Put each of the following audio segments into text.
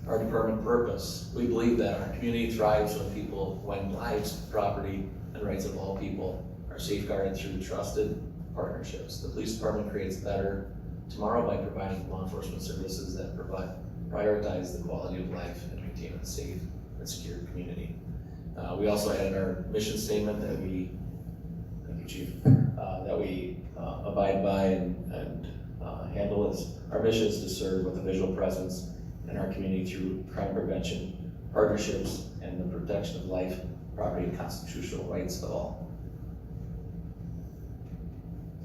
Our department purpose: we believe that our community thrives when lives, property, and rights of all people are safeguarded through trusted partnerships. The police department creates a better tomorrow by providing law enforcement services that prioritize the quality of life and maintain a safe and secure community. We also added our mission statement that we, thank you, Chief, that we abide by and handle. Is our mission is to serve with a visual presence in our community through crime prevention, partnerships, and the protection of life, property, and constitutional rights of all.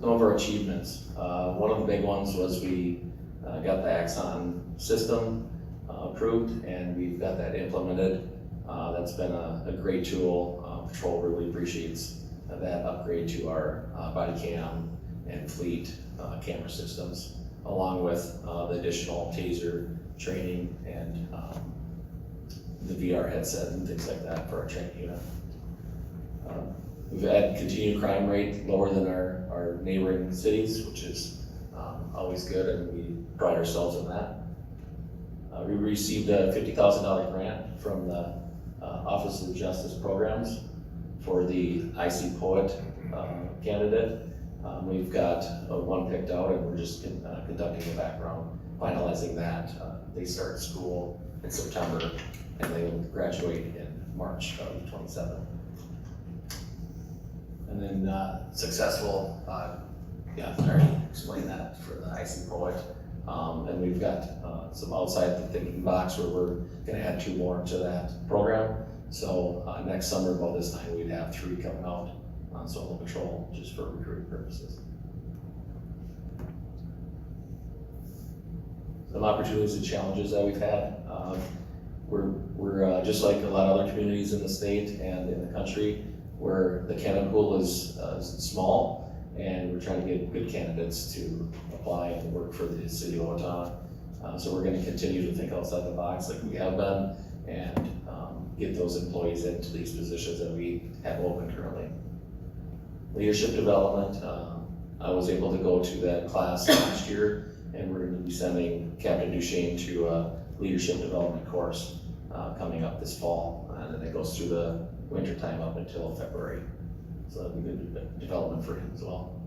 Some of our achievements. One of the big ones was we got the Axon system approved, and we've got that implemented. That's been a great tool. Patrol really appreciates that upgrade to our body cam and fleet camera systems, along with the additional taser training and the VR headset and things like that for our training unit. We've had continued crime rate lower than our neighboring cities, which is always good, and we pride ourselves in that. We received a $50,000 grant from the Office of Justice Programs for the IC Poet candidate. We've got one picked out, and we're just conducting the background, finalizing that. They start school in September, and they will graduate in March of 27. And then successful, I already explained that for the IC Poet. And we've got some outside the thinking box where we're gonna add 2 more to that program. So next summer, about this time, we'd have 3 coming out on solo patrol just for recruiting purposes. Some opportunities and challenges that we've had. We're just like a lot of other communities in the state and in the country, where the candidate pool is small, and we're trying to get good candidates to apply and work for the city of Owatonna. So we're going to continue to think outside the box like we have been, and get those employees into these positions that we have open currently. Leadership development. I was able to go to that class last year, and we're going to be sending Captain Duchesne to a leadership development course coming up this fall, and then it goes through the winter time up until February. So that'll be good development for him as well.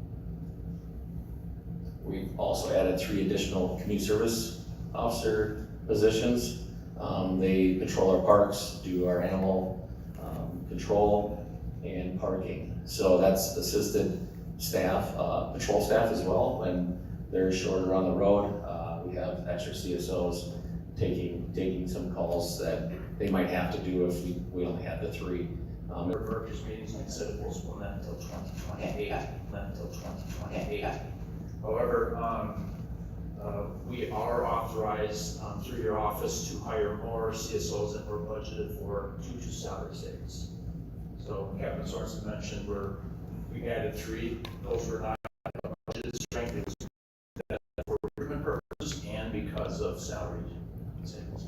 We've also added 3 additional community service officer positions. They patrol our parks, do our animal control and parking. So that's assisted staff, patrol staff as well. When they're shorter on the road, we have extra CSOs taking some calls that they might have to do if we only had the 3. Purchase meetings, like I said, it will not until 2028. However, we are authorized through your office to hire more CSOs than we're budgeted for due to salary savings. So Captain Sorensen mentioned we added 3. Those were not budgeted strength for recruitment purposes and because of salary savings.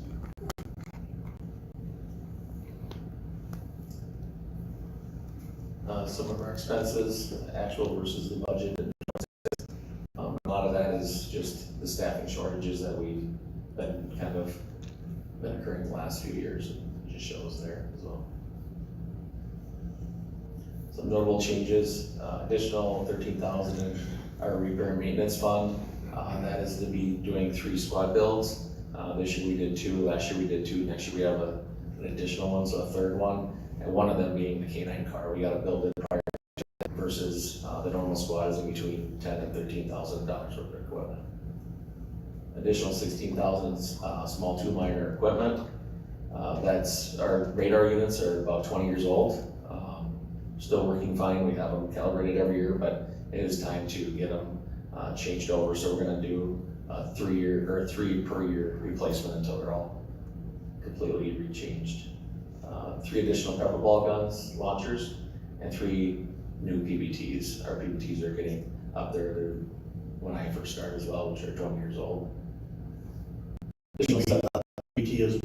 Some of our expenses, actual versus the budget. A lot of that is just the staffing shortages that we've been occurring the last few years. It just shows there as well. Some notable changes: additional $13,000 in our repair and maintenance fund. That is to be doing 3 squad builds. This year we did 2. Last year we did 2. Next year we have an additional one, so a 3rd one. And one of them being the K9 car. We got to build it prior to versus the normal squad is in between $10,000 and $13,000 worth of equipment. Additional $16,000 small 2 minor equipment. That's our radar units are about 20 years old. Still working fine. We have them calibrated every year, but it is time to get them changed over. So we're going to do a 3 per year replacement until they're all completely rechanged. 3 additional pepper ball guns, launchers, and 3 new PBTs. Our PBTs are getting up there. They're when I first started as well, which are 20 years old. PBT is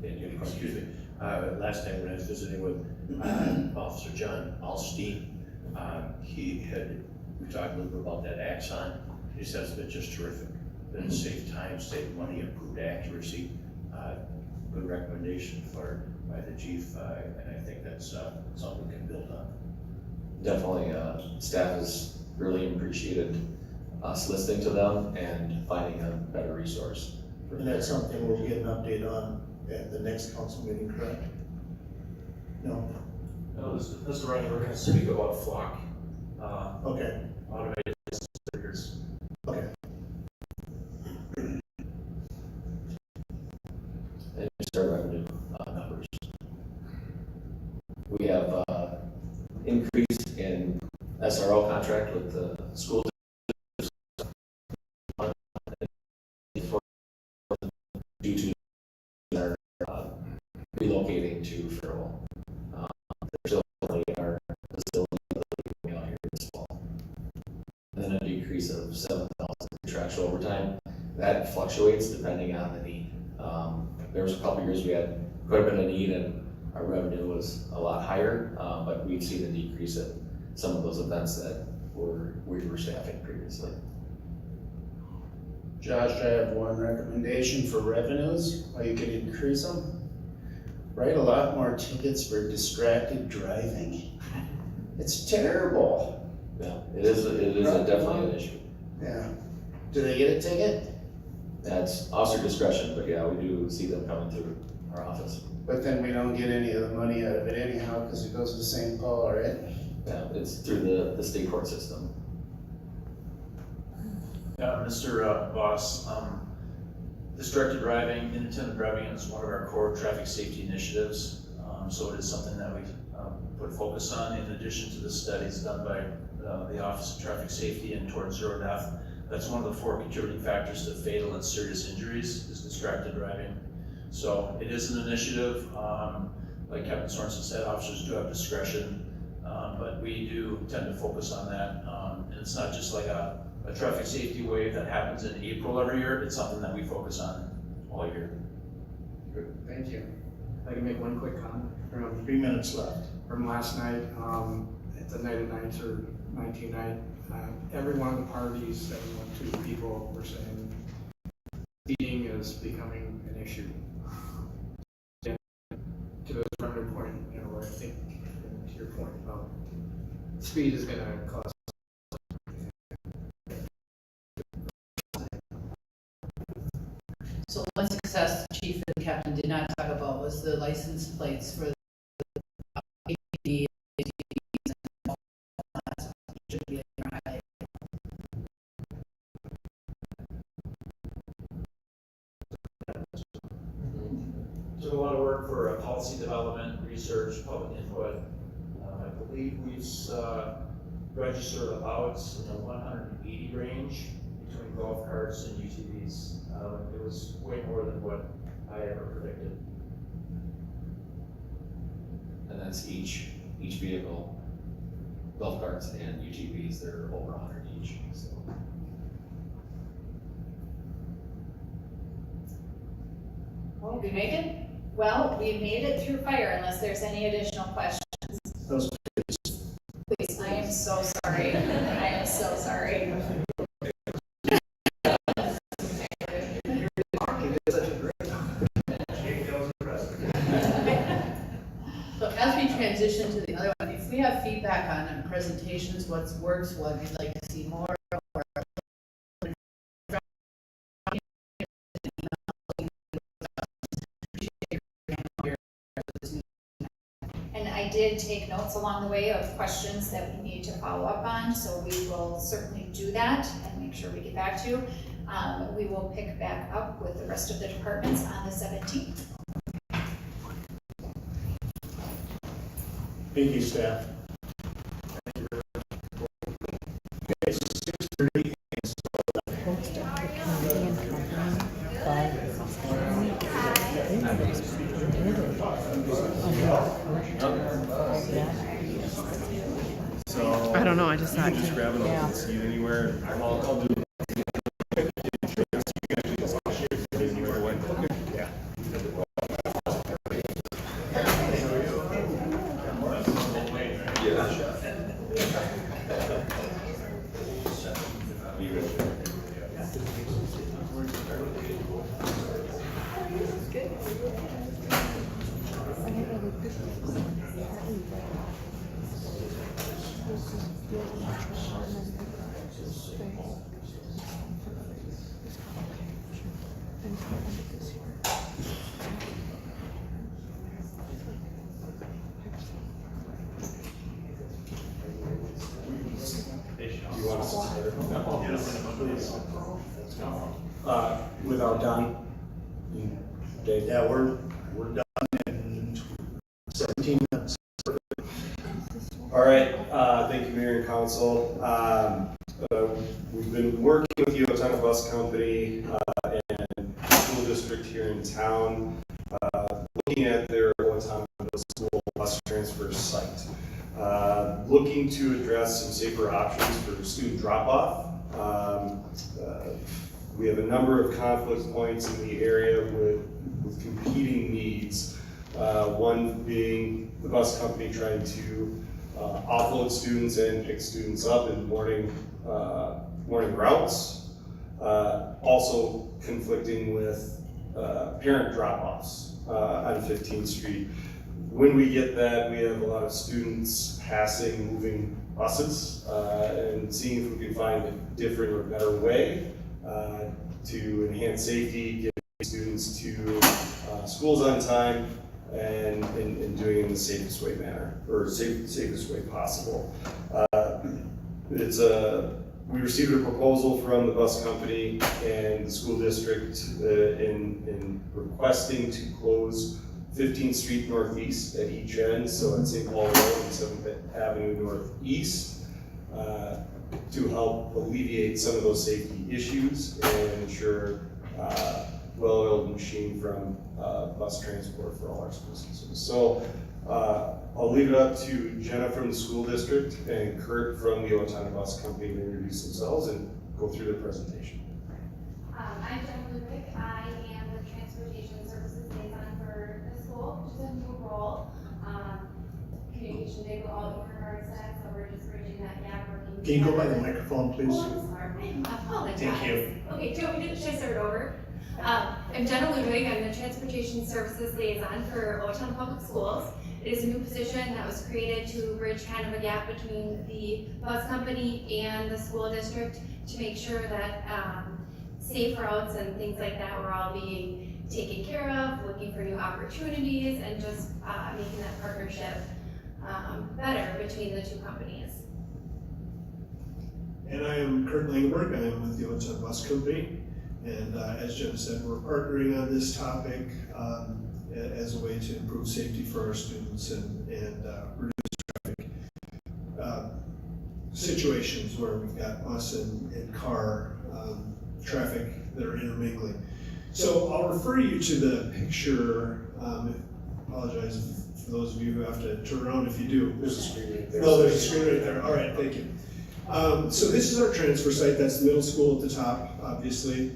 excuse me, last time when I was visiting with Officer John Alstein, we talked a little bit about that Axon. He says it's been just terrific. Been saved time, saved money, improved accuracy. Good recommendation by the chief, and I think that's something we can build on. Definitely, staff has really appreciated us listening to them and finding a better resource. And that's something we'll get an update on at the next council meeting, correct? No? No, Mr. Ryan, we're gonna speak about Flock, Okay, automated stickers. okay. And just our revenue numbers. We have increase in SRO contract with the school due to our relocating to Farrell. There's only our facility going out here this fall. And then a decrease of 7,000 contractual overtime. That fluctuates depending on the need. There was a couple years we had quite a bit of need and our revenue was a lot higher, but we've seen a decrease in some of those events that we were staffing previously. Josh, I have one recommendation for revenues, how you could increase them. Write a lot more tickets for distracted driving. It's terrible. Yeah, it is definitely an issue. Yeah. Do they get a ticket? That's officer discretion, but yeah, we do see them coming through our office. But then we don't get any of the money out of it anyhow, because it goes to St. Paul, right? Yeah, it's through the state court system. Mr. Boss, distracted driving, inattentive driving is one of our core traffic safety initiatives. So it is something that we put focus on in addition to the studies done by the Office of Traffic Safety and towards zero death. That's one of the 4 contributing factors to fatal and serious injuries is distracted driving. So it is an initiative. Like Captain Sorensen said, officers do have discretion, but we do tend to focus on that. And it's not just like a traffic safety wave that happens in April every year. It's something that we focus on all year. Good, thank you. I can make one quick comment. Around 3 minutes left. From last night, at the night of nights or 19 night, every one of the parties that we went to, people were saying speeding is becoming an issue. And to the primary point, where I think, to your point about speed is going to cause. So one success the chief and captain did not talk about was the license plates for the ATVs and all that. Should be a highlight. Took a lot of work for policy development, research, public input. I believe we've registered about in the 180 range between golf carts and UTVs. It was way more than what I ever predicted. And that's each vehicle, golf carts and UTVs, they're over 100 each, so. Well, we make it? Well, we made it through fire unless there's any additional questions. Those Please, I am so sorry. I am so sorry. So as we transition to the other one, if we have feedback on presentations, what works, what we'd like to see more, or And I did take notes along the way of questions that we need to follow up on, so we will certainly do that and make sure we get back to you. We will pick back up with the rest of the departments on the 17th. Thank you, staff. Okay, 6:30. So I don't know. I just thought you just grab an open seat anywhere. I'll do. Without Don? Dave? Yeah, we're done in 17 minutes. All right, thank you, Mayor and Council. We've been working with the Owatonna Bus Company and school district here in town, looking at their Owatonna Middle School bus transfer site. Looking to address some safer options for student drop-off. We have a number of conflict points in the area with competing needs. One being the bus company trying to offload students and pick students up in morning routes. Also conflicting with parent drop-offs on 15th Street. When we get that, we have a lot of students passing moving buses and seeing if we can find a different or better way to enhance safety, get students to schools on time, and doing it in the safest way safest way possible. We received a proposal from the bus company and the school district in requesting to close 15th Street Northeast at each end, so at St. Paul Road and 7th Avenue Northeast, to help alleviate some of those safety issues and ensure well-oiled machine from bus transport for all our school systems. So I'll leave it up to Jenna from the school district and Kurt from the Owatonna Bus Company to introduce themselves and go through their presentation. I'm Jenna Ludwig. I am the Transportation Services Liaison for the school, which is a new role. Communication did go out in regards to that, so we're just bridging that gap. Can you go by the microphone, please? Oh, I'm sorry. I apologize. Thank you. Okay, do you want me to, should I start over? I'm Jenna Ludwig. I'm the Transportation Services Liaison for Owatonna Public Schools. It is a new position that was created to bridge kind of a gap between the bus company and the school district to make sure that safe routes and things like that were all being taken care of, looking for new opportunities, and just making that partnership better between the two companies. And I am Kurt Langenberg. I am with the Owatonna Bus Company. And as Jen said, we're partnering on this topic as a way to improve safety for our students and reduce traffic situations where we've got bus and car traffic that are intermingling. So I'll refer you to the picture. Apologize for those of you who have to turn around if you do. There's a screen right there. Oh, there's a screen right there. All right, thank you. So this is our transfer site. That's the middle school at the top, obviously.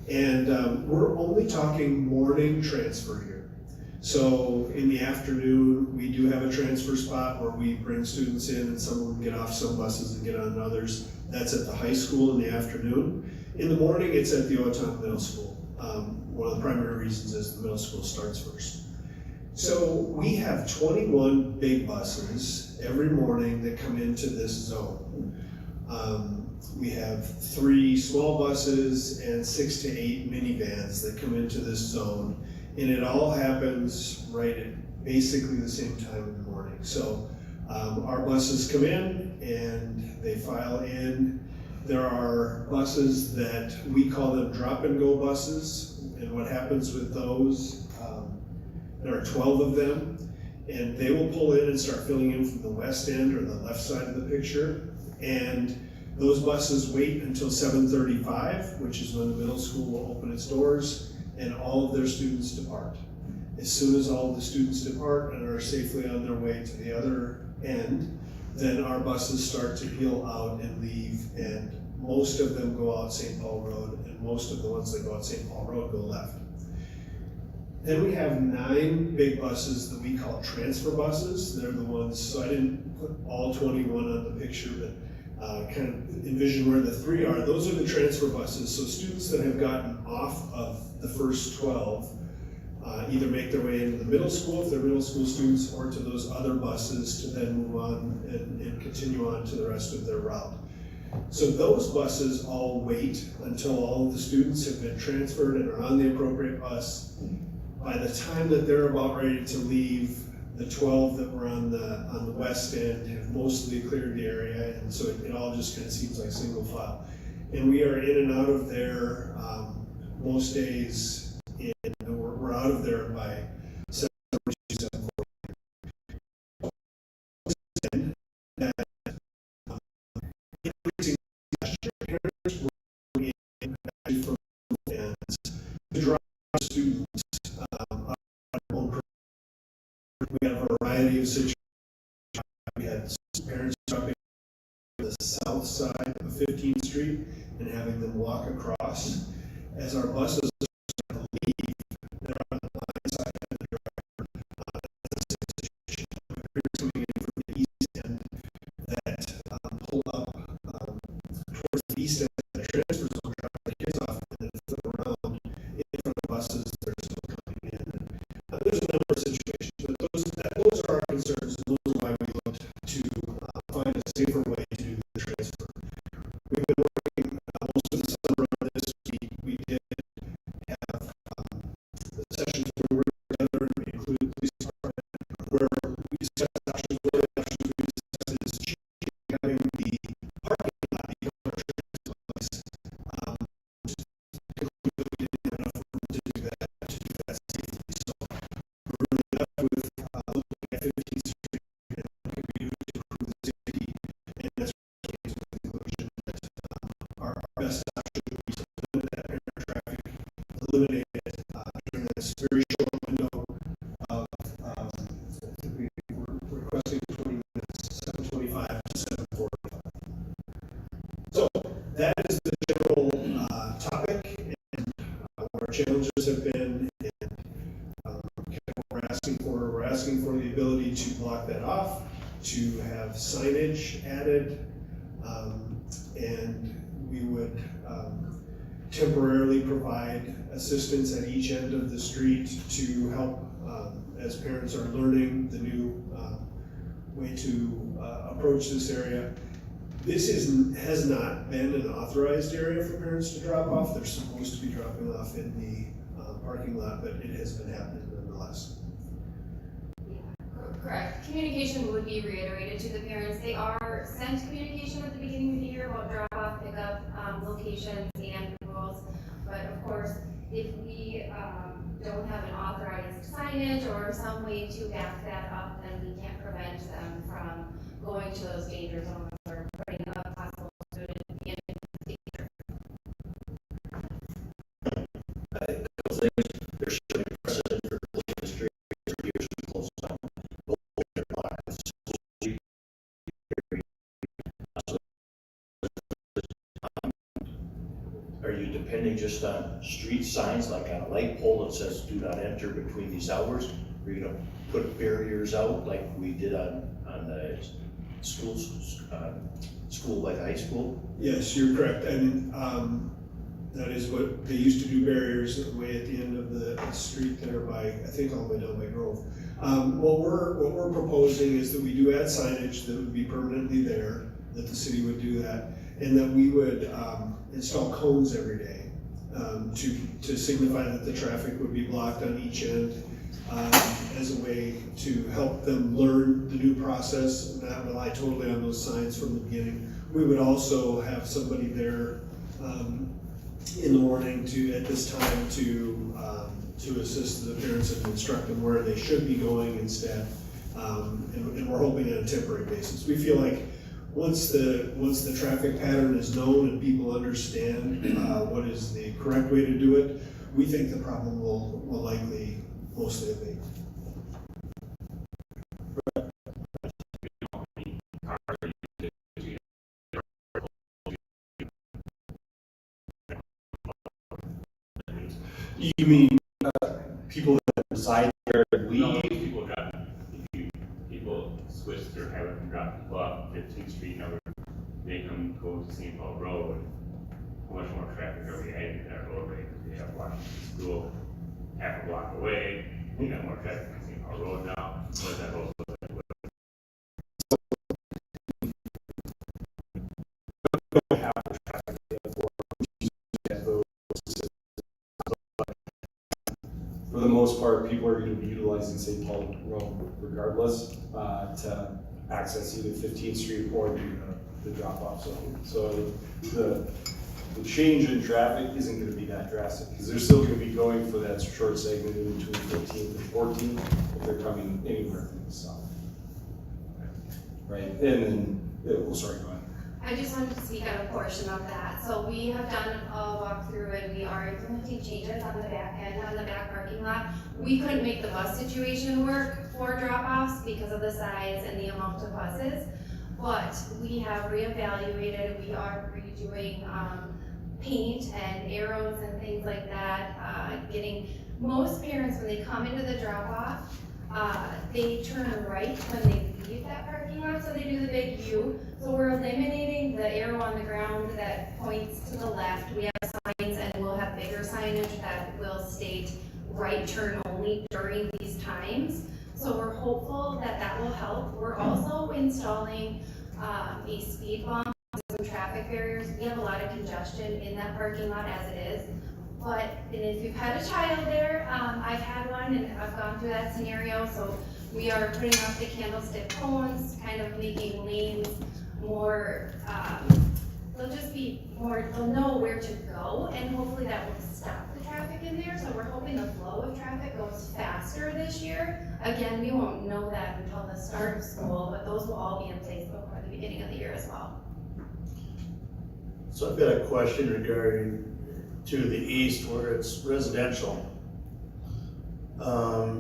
And we're only talking morning transfer here. So in the afternoon, we do have a transfer spot where we bring students in and some of them get off some buses and get on others. That's at the high school in the afternoon. In the morning, it's at the Owatonna Middle School. One of the primary reasons is the middle school starts first. So we have 21 big buses every morning that come into this zone. We have 3 small buses and 6 to 8 minivans that come into this zone, and it all happens right at basically the same time in the morning. So our buses come in and they file in. There are buses that we call them drop and go buses, and what happens with those, there are 12 of them, and they will pull in and start filling in from the west end or the left side of the picture. And those buses wait until 7:35, which is when the middle school will open its doors, and all of their students depart. As soon as all of the students depart and are safely on their way to the other end, then our buses start to peel out and leave, and most of them go out St. Paul Road, and most of the ones that go out St. Paul Road go left. Then we have 9 big buses that we call transfer buses. They're the ones, so I didn't put all 21 on the picture, but kind of envision where the 3 are. Those are the transfer buses. So students that have gotten off of the first 12, either make their way into the middle school if they're middle school students, or to those other buses to then move on and continue on to the rest of their route. So those buses all wait until all of the students have been transferred and are on the appropriate bus. By the time that they're about ready to leave, the 12 that were on the west end have mostly cleared the area, and so it all just kind of seems like single file. And we are in and out of there most days, we're out of there by 7:40. To drive students, we have a variety of situations. We had parents dropping on the south side of 15th Street and having them walk across. As our buses start to leave, they're on the blind side of the driver. Parents coming in from the east end that pull up towards the east end of the transfer zone, drop the kids off, and then flip around in front of buses that are still coming in. There's a number of situations, but those are our concerns, and those are why we looked to find a safer way to do the transfer. We've been working most of the summer on this. We did have sessions where we worked together, and we included the police department, where we discussed options. One of the options we discussed is having the parking lot become a transfer place. We didn't have enough room to do that safely. So we're really left with looking at 15th Street and what can we do to improve the safety, and that's what came to the conclusion that our best option would be to limit that parent traffic, eliminate it during this very short window of, I think we were requesting 20 minutes, 7:25 to 7:45. So that is the general topic, and what our challenges have been, and what we're asking for. We're asking for the ability to block that off, to have signage added, and we would temporarily provide assistance at each end of the street to help as parents are learning the new way to approach this area. This has not been an authorized area for parents to drop off. They're supposed to be dropping off in the parking lot, but it has been happening nonetheless. Correct. Communication would be reiterated to the parents. They are sent communication at the beginning of the year about drop-off, pickup, locations, and rules. But of course, if we don't have an authorized signage or some way to back that up, then we can't prevent them from going to those danger zones or putting a possible student in danger. I think a couple things, there should be precedent for closing the street 3 years to close down. Are you depending just on street signs, like on a light pole that says do not enter between these hours? Or you gonna put barriers out like we did on the schools, school like high school? Yes, you're correct, and that is what they used to do, barriers way at the end of the street there by, I think all the way down by Grove. What we're proposing is that we do add signage that would be permanently there, that the city would do that, and that we would install cones every day to signify that the traffic would be blocked on each end as a way to help them learn the new process, and not rely totally on those signs from the beginning. We would also have somebody there in the morning at this time to assist the parents and instruct them where they should be going instead. And we're hoping on a temporary basis. We feel like once the traffic pattern is known and people understand what is the correct way to do it, we think the problem will likely mostly abate. You mean people that reside there and No, leave? people switch their habit from dropping people off 15th Street, now they come go to St. Paul Road. How much more traffic are we adding to that roadway? Because we have Washington School half a block away, We got more traffic on St. Paul Road now, but that road for the most part, people are gonna be utilizing St. Paul Road regardless, to access either 15th Street or the drop-off zone. So the change in traffic isn't gonna be that drastic, because they're still gonna be going for that short segment in between 15th and 14th, if they're coming anywhere from the south. Right, and then, well, sorry, go ahead. I just wanted to speak on a portion of that. So we have done a walkthrough and we are implementing changes on the back end, on the back parking lot. We couldn't make the bus situation work for drop-offs because of the size and the amount of buses, but we have reevaluated, we are redoing paint and arrows and things like that, getting, most parents, when they come into the drop-off, they turn right when they leave that parking lot, so they do the big U. So we're eliminating the arrow on the ground that points to the left. We have signs and we'll have bigger signage that will state right turn only during these times. So we're hopeful that that will help. We're also installing a speed bump and some traffic barriers. We have a lot of congestion in that parking lot as it is. But if you've had a child there, I've had one and I've gone through that scenario. So we are putting up the candlestick cones, kind of making lanes more, they'll just be more, they'll know where to go, and hopefully that will stop the traffic in there. So we're hoping the flow of traffic goes faster this year. Again, we won't know that until the start of school, but those will all be in place before the beginning of the year as well. So I've got a question regarding to the east where it's residential.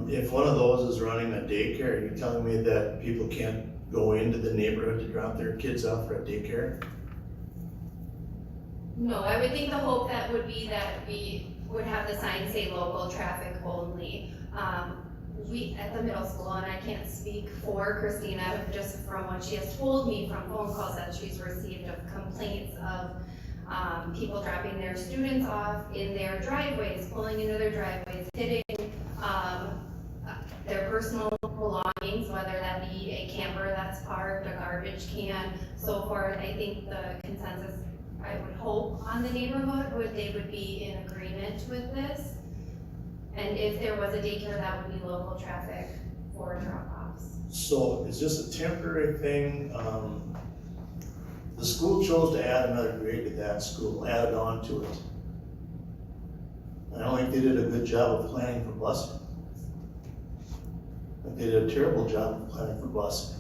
If one of those is running a daycare, are you telling me that people can't go into the neighborhood to drop their kids off for a daycare? No, I would think the hope that would be that we would have the sign say local traffic only. We, at the middle school, and I can't speak for Christina, just from what she has told me from phone calls that she's received of complaints of people dropping their students off in their driveways, pulling into their driveways, hitting their personal belongings, whether that be a camper that's parked, a garbage can, so forth. I think the consensus, I would hope, on the neighborhood they would be in agreement with this. And if there was a daycare, that would be local traffic for drop-offs. So is this a temporary thing? The school chose to add another grade to that school, added on to it. I don't think they did a good job of planning for busing. I think they did a terrible job of planning for busing.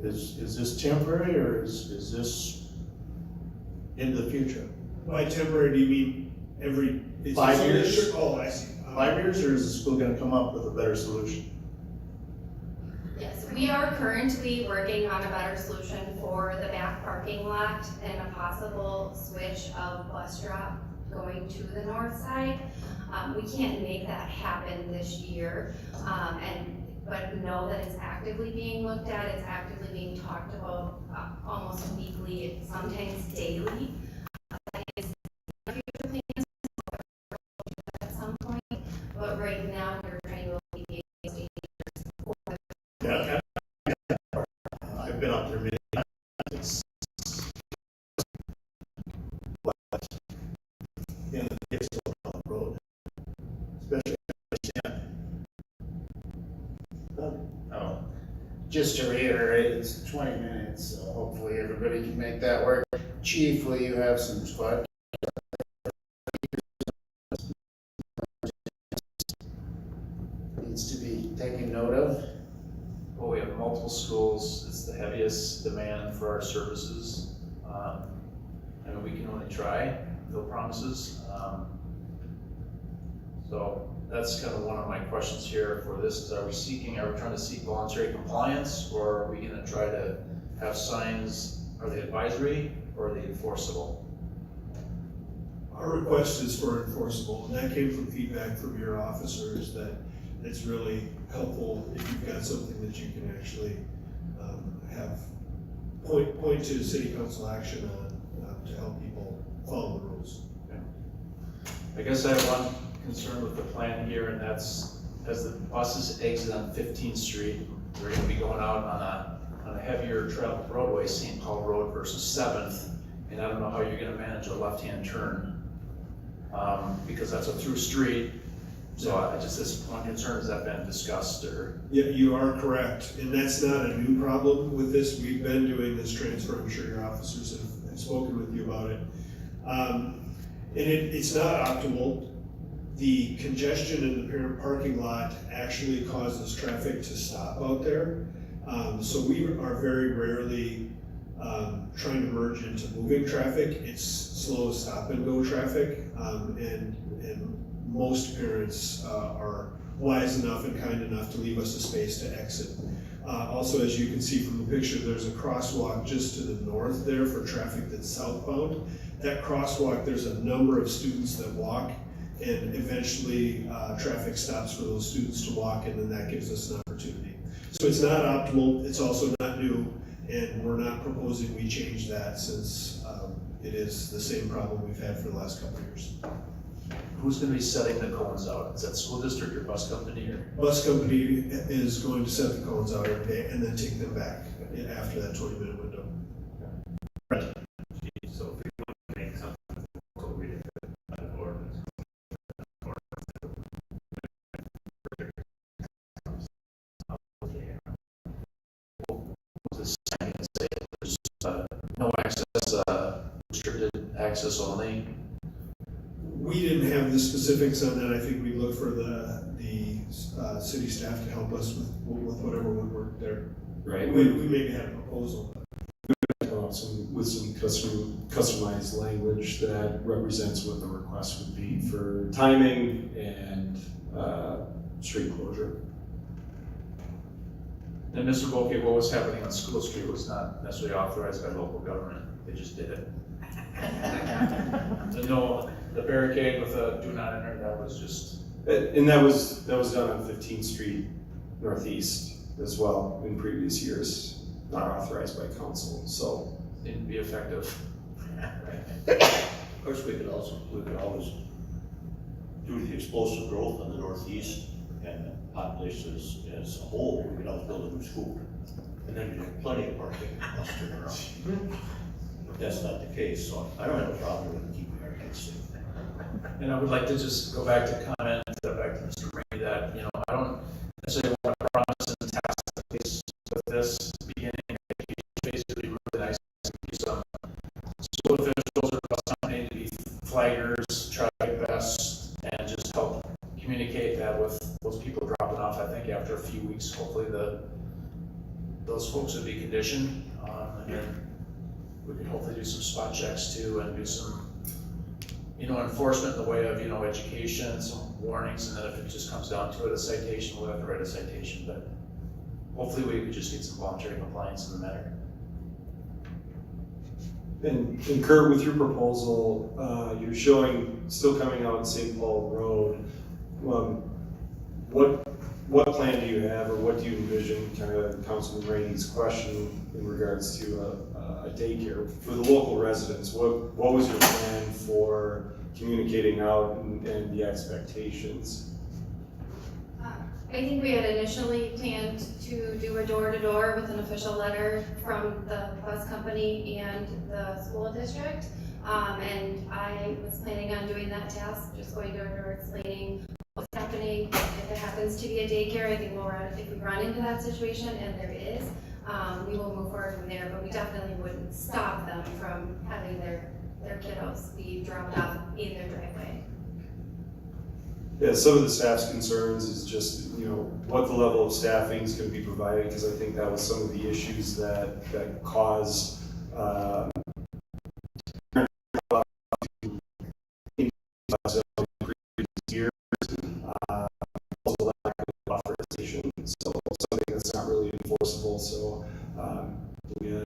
Is this temporary, or is this into the future? By temporary, do you mean every? 5 years? Oh, I see. 5 years, or is the school gonna come up with a better solution? Yes, we are currently working on a better solution for the back parking lot and a possible switch of bus drop going to the north side. We can't make that happen this year, but know that it's actively being looked at, it's actively being talked about almost weekly, sometimes daily. That is future plans at some point, but right now we're trying to alleviate these dangers for the Yeah. I've been up there many times. But, you know, it's still on the road, especially Oh, just to reiterate, it's 20 minutes, so hopefully everybody can make that work. Chief, will you have some squad? Needs to be taken note of. Well, we have multiple schools, it's the heaviest demand for our services. And we can only try, no promises. So that's kind of one of my questions here for this, is are we trying to seek voluntary compliance, or are we gonna try to have signs, are they advisory or are they enforceable? Our request is for enforceable, and that came from feedback from your officers that it's really helpful if you've got something that you can actually have point to city council action on to help people follow the rules. I guess I have one concern with the plan here, and that's as the buses exit on 15th Street, they're gonna be going out on a heavier traveled roadway, St. Paul Road versus 7th. And I don't know how you're gonna manage a left-hand turn, because that's a through street. So I just, this one concern, has that been discussed or? Yeah, you are correct, and that's not a new problem with this. We've been doing this transfer. I'm sure your officers have spoken with you about it. And it's not optimal. The congestion in the parent parking lot actually causes traffic to stop out there. So we are very rarely trying to merge into moving traffic. It's slow stop and go traffic, and most parents are wise enough and kind enough to leave us a space to exit. Also, as you can see from the picture, there's a crosswalk just to the north there for traffic that's southbound. That crosswalk, there's a number of students that walk, and eventually traffic stops for those students to walk, and then that gives us an opportunity. So it's not optimal, it's also not new, and we're not proposing we change that since it is the same problem we've had for the last couple of years. Who's gonna be setting the cones out? Is that school district or bus company or? Bus company is going to set the cones out every day and then take them back after that 20-minute window. So if we want to make something, so we did an ordinance. The sign can say there's no access, restricted access only. We didn't have the specifics on that. I think we look for the city staff to help us with whatever would work there. Right. We maybe had a proposal. With some customized language that represents what the request would be for timing and street closure. And Mr. Volke, what was happening on School Street was not necessarily authorized by local government. They just did it. The barricade with a do not enter, that was just. And that was done on 15th Street Northeast as well in previous years, not authorized by council, so. Seemed to be effective. Of course, we could always, due to the explosive growth in the Northeast and the population as a whole, we could always build a new school. And then you'd have plenty of parking, bus turnaround. But that's not the case, so I don't have a problem with keeping our kids safe. And I would like to just go back to comment, back to Mr. Rainey, that, I don't necessarily want to promise and task the case with this beginning. Basically, really nice to be some school officials or bus company to be flaggers, try their best, and just help communicate that with those people dropping off. I think after a few weeks, hopefully those folks would be conditioned, and then we could hopefully do some spot checks too, and do some enforcement in the way of, education, some warnings, and then if it just comes down to it, a citation, we'll have to write a citation, but hopefully we could just get some voluntary compliance in the matter. And Kurt, with your proposal, you're showing still coming out St. Paul Road. What plan do you have, or what do you envision, kind of Councilman Rainey's question in regards to a daycare for the local residents? What was your plan for communicating out and the expectations? I think we had initially planned to do a door-to-door with an official letter from the bus company and the school district. And I was planning on doing that task, just going door-to-door explaining what's happening. If it happens to be a daycare, I think if we run into that situation, and there is, we will move forward from there, but we definitely wouldn't stop them from having their kiddos be dropped off in their driveway. Yeah, some of the staff's concerns is just, what the level of staffing is going to be provided, because I think that was some of the issues that caused years, also lack of authorization, so something that's not really enforceable. So we had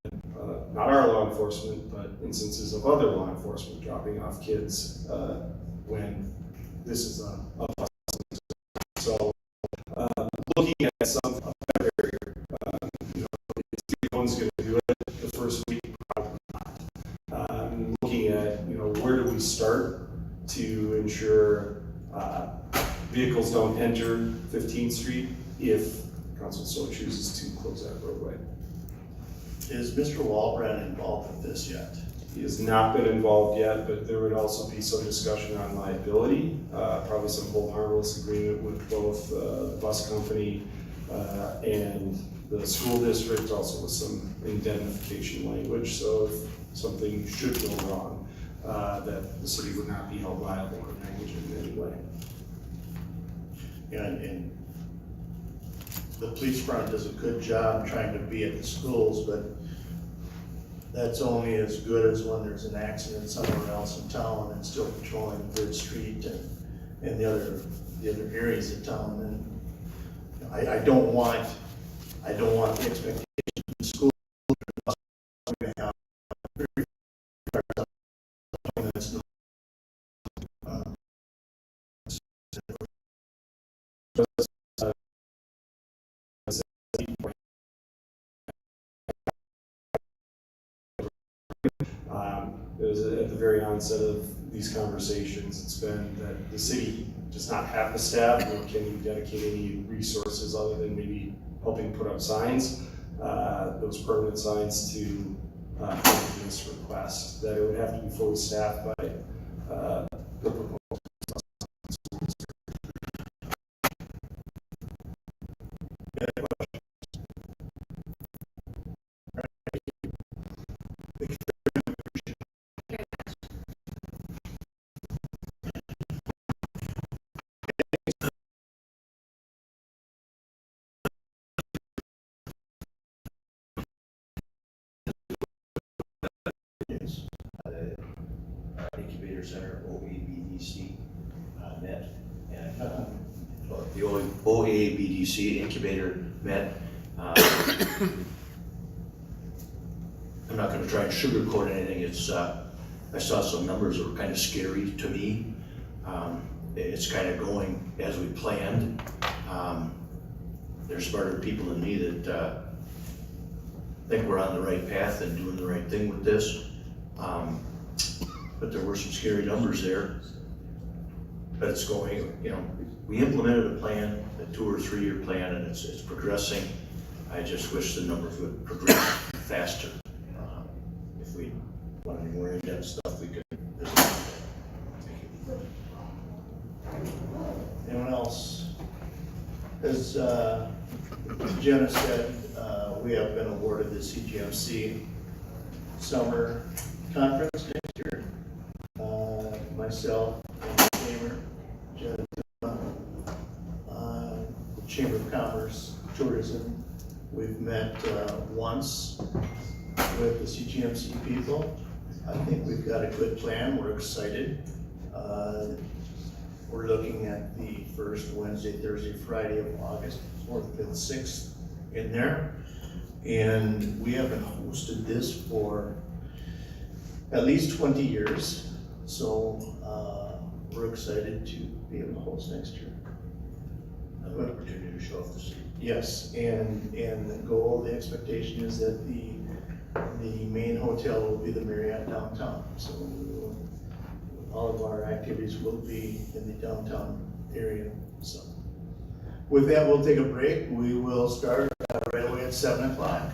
not our law enforcement, but instances of other law enforcement dropping off kids when this is a bus. So looking at some better, if anyone's going to do it the first week, probably not. Looking at where do we start to ensure vehicles don't enter 15th Street if council so chooses to close that roadway. Is Mr. Walbrand involved with this yet? He has not been involved yet, but there would also be some discussion on liability, probably some hold harmless agreement with both the bus company and the school district, also with some indemnification language. So if something should go wrong, that the city would not be held liable or negligent in any way. And the police department does a good job trying to be at the schools, but that's only as good as when there's an accident somewhere else in town and still patrolling Third Street and the other areas of town. And I don't want the expectation of the school to have that's not, it was at the very onset of these conversations, it's been that the city does not have the staff, nor can you dedicate any resources other than maybe helping put up signs, those permanent signs to this request, that it would have to be fully staffed by the proposal. Incubator Center, OABDC, net, and the OABDC Incubator Met. I'm not going to try and sugarcoat anything. It's I saw some numbers that were kind of scary to me. It's kind of going as we planned. There's smarter people than me that think we're on the right path and doing the right thing with this. But there were some scary numbers there. But it's going, we implemented a plan, a 2 or 3 year plan, and it's progressing. I just wish the numbers would progress faster. If we want any more in-depth stuff, we could. Thank you. anyone else? As Jenna said, we have been awarded the CGMC summer conference next year. Myself, Tamer, Jenna, the Chamber of Commerce, Tourism. We've met once with the CGMC people. I think we've got a good plan. We're excited. We're looking at the first Wednesday, Thursday, Friday of August, 4th, 5th, 6th in there. And we haven't hosted this for at least 20 years. So we're excited to be able to host next year. Another opportunity to show off the city. Yes, and the goal, the expectation is that the main hotel will be the Marriott downtown. So all of our activities will be in the downtown area. So with that, we'll take a break. We will start right away at 7 o'clock.